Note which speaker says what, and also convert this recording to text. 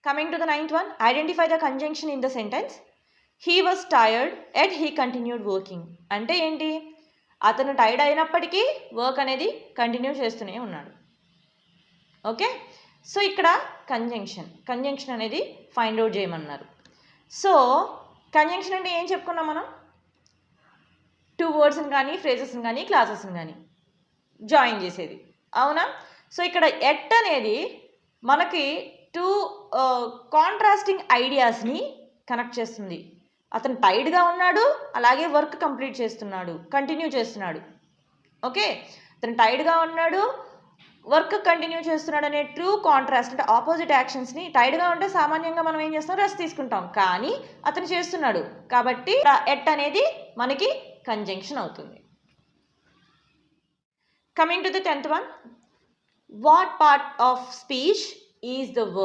Speaker 1: Coming to the ninth one, identify the conjunction in the sentence. He was tired yet he continued working. అంటే ఏంటి, అతను tired అయినప్పటికీ work అనేది continue చేస్తూనే ఉన్నాడు. ఓకే, సో ఇక్కడ కంజంక్షన్ అనేది ఫైండ్ అవుట్ చేయమన్నారు. సో కంజంక్షన్ అంటే ఏం చెప్పుకున్నాం మనం, 2 వర్డ్స్ని కానీ ఫ్రేజెస్ని కానీ క్లాసెస్ని కానీ జాయిన్ చేసేది, అవునా. సో ఇక్కడ ఎట్ అనేది మనకి 2 కాంట్రాస్టింగ్ ఐడియాస్ని కనెక్ట్ చేస్తుంది. అతను టైర్డ్గా ఉన్నాడు, అలాగే వర్క్ కంటిన్యూ చేస్తున్నాడు. ఓకే, అతను టైర్డ్గా ఉన్నాడు, వర్క్ కంటిన్యూ చేస్తున్నాడు అనే ట్రూ కాంట్రాస్ట్, అంటే ఆపోజిట్ యాక్షన్స్ని. టైర్డ్గా ఉంటే సామాన్యంగా మనం ఏం చేస్తాం, రెస్ట్ తీసుకుంటాం, కానీ అతను చేస్తున్నాడు కాబట్టి ఎట్ అనేది మనకి కంజంక్షన్ అవుతుంది. Coming to the 10th one, what part of speech is the word